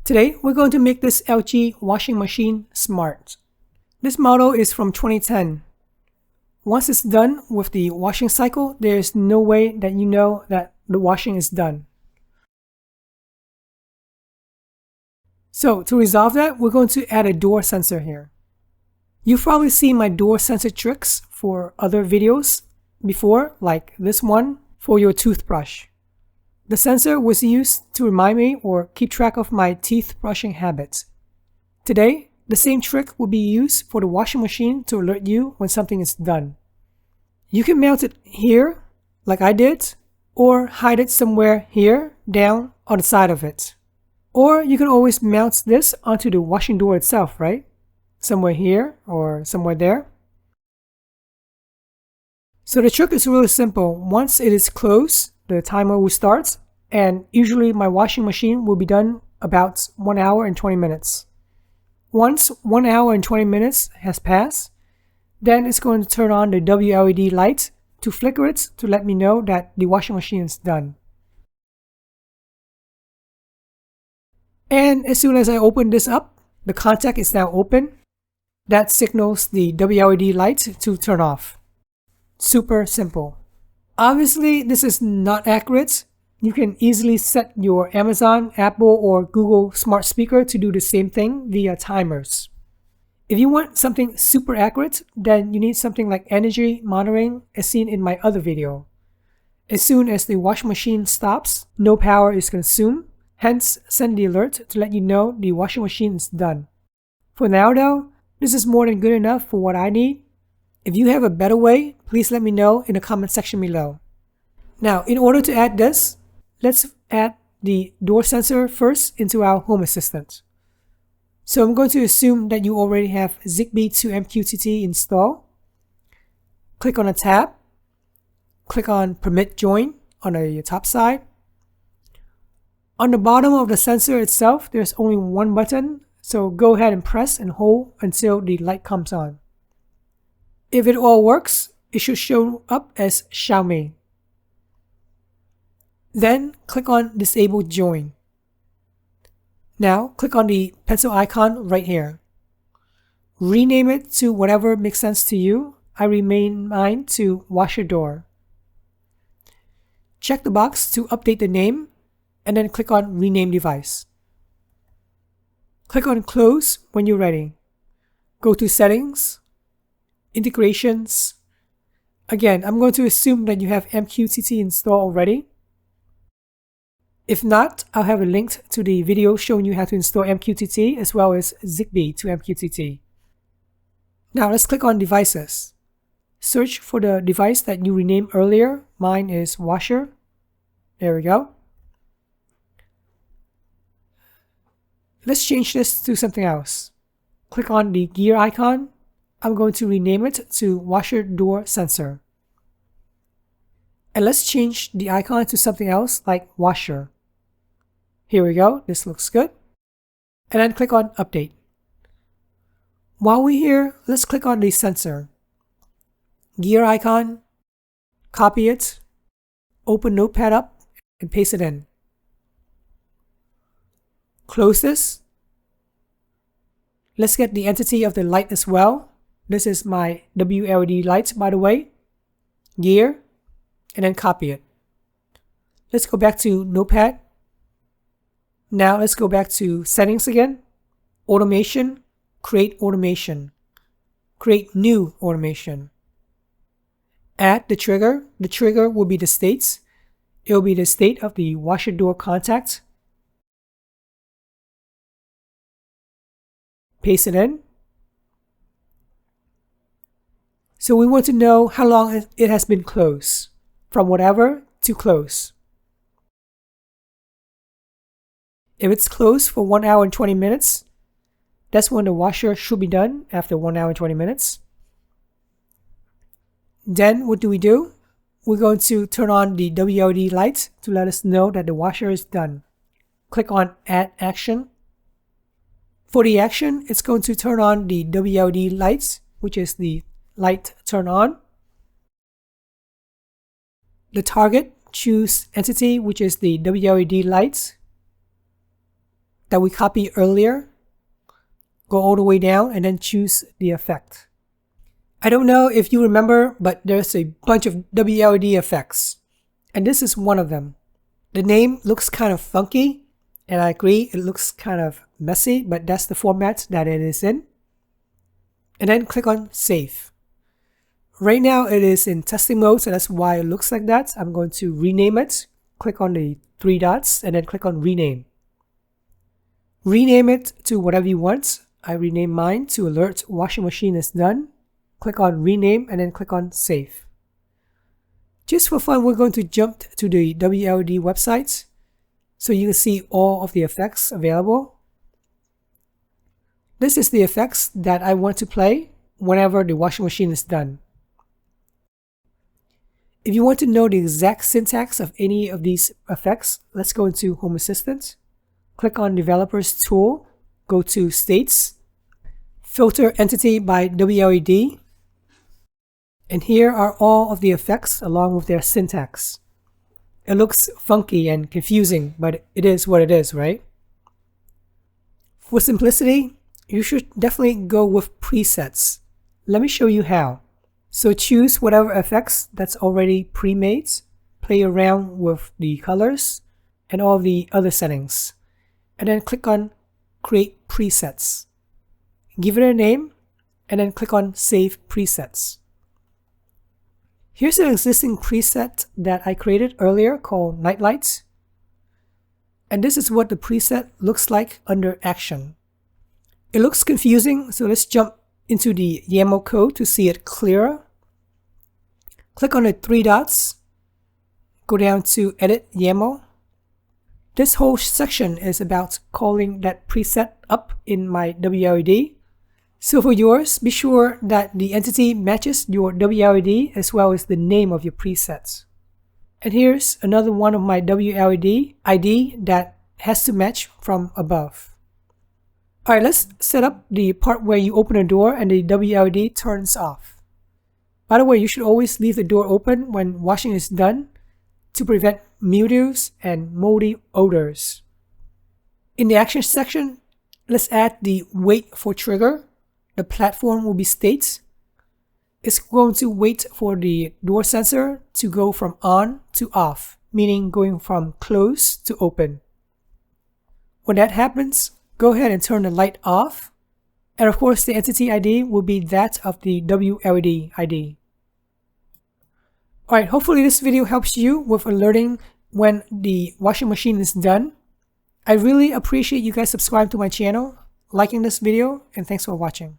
Today, we're going to make this LG washing machine smart. This model is from 2010. Once it's done with the washing cycle, there's no way that you know that the washing is done. So to resolve that, we're going to add a door sensor here. You've probably seen my door sensor tricks for other videos before, like this one for your toothbrush. The sensor was used to remind me or keep track of my teeth brushing habits. Today, the same trick will be used for the washing machine to alert you when something is done. You can mount it here, like I did, or hide it somewhere here, down, on the side of it. Or you can always mount this onto the washing door itself, right? Somewhere here or somewhere there. So the trick is really simple. Once it is closed, the timer will start, and usually my washing machine will be done about 1 hour and 20 minutes. Once 1 hour and 20 minutes has passed, then it's going to turn on the wled light to flicker it to let me know that the washing machine is done. And as soon as I open this up, the contact is now open. That signals the wled light to turn off. Super simple. Obviously, this is not accurate. You can easily set your Amazon, Apple, or Google smart speaker to do the same thing via timers. If you want something super accurate, then you need something like energy monitoring as seen in my other video. As soon as the washing machine stops, no power is consumed, hence send the alert to let you know the washing machine is done. For now though, this is more than good enough for what I need. If you have a better way, please let me know in the comment section below. Now, in order to add this, let's add the door sensor first into our Home Assistant. So I'm going to assume that you already have Zigbee to MQTT installed. Click on a tab. Click on Permit Join on the top side. On the bottom of the sensor itself, there's only one button, so go ahead and press and hold until the light comes on. If it all works, it should show up as Xiaomi. Then click on Disable Join. Now click on the pencil icon right here. Rename it to whatever makes sense to you. I rename mine to Wash Your Door. Check the box to update the name and then click on Rename Device. Click on Close when you're ready. Go to Settings, Integrations. Again, I'm going to assume that you have MQTT installed already. If not, I'll have a link to the video showing you how to install MQTT as well as Zigbee to MQTT. Now let's click on Devices. Search for the device that you renamed earlier. Mine is Washer. There we go. Let's change this to something else. Click on the gear icon. I'm going to rename it to Washer Door Sensor. And let's change the icon to something else like Washer. Here we go, this looks good. And then click on Update. While we're here, let's click on the sensor. Gear icon, copy it, open Notepad up, and paste it in. Close this. Let's get the entity of the light as well. This is my wled light, by the way. Gear, and then copy it. Let's go back to Notepad. Now let's go back to Settings again. Automation, create automation. Create new automation. Add the trigger. The trigger will be the states. It will be the state of the washer door contact. Paste it in. So we want to know how long it has been closed. From whatever to close. If it's closed for 1 hour and 20 minutes, that's when the washer should be done after 1 hour and 20 minutes. Then what do? We're going to turn on the wled light to let us know that the washer is done. Click on Add Action. For the action, it's going to turn on the wled lights, which is the light turn on. The target, choose entity, which is the wled lights. that we copied earlier. Go all the way down and then choose the effect. I don't know if you remember, but there's a bunch of wled effects, and this is one of them. The name looks kind of funky, and I agree it looks kind of messy, but that's the format that it is in. And then click on Save. Right now it is in testing mode, so that's why it looks like that. I'm going to rename it. Click on the 3 dots and then click on Rename. Rename it to whatever you want. I rename mine to Alert Washing Machine is Done. Click on Rename and then click on Save. Just for fun, we're going to jump to the wled website so you can see all of the effects available. This is the effects that I want to play whenever the washing machine is done. If you want to know the exact syntax of any of these effects, let's go into Home Assistant. Click on Developers Tool, go to States, filter Entity by wled, and here are all of the effects along with their syntax. It looks funky and confusing, but it is what it is, right? For simplicity, you should definitely go with presets. Let me show you how. So choose whatever effects that's already pre-made, play around with the colors and all the other settings, and then click on Create Presets. Give it a name, and then click on Save Presets. Here's an existing preset that I created earlier called Night Lights. And this is what the preset looks like under Action. It looks confusing, so let's jump into the YAML code to see it clearer. Click on the 3 dots, go down to Edit YAML. This whole section is about calling that preset up in my wled. So for yours, be sure that the entity matches your wled as well as the name of your presets. And here's another one of my wled ID that has to match from above. Alright, let's set up the part where you open a door and the wled turns off. By the way, you should always leave the door open when washing is done to prevent mildews and moldy odors. In the Action section, let's add the Wait for trigger. The platform will be State. It's going to wait for the door sensor to go from on to off, meaning going from close to open. When that happens, go ahead and turn the light off. And of course, the entity ID will be that of the wled ID. Alright, hopefully this video helps you with alerting when the washing machine is done. I really appreciate you guys subscribing to my channel, liking this video, and thanks for watching.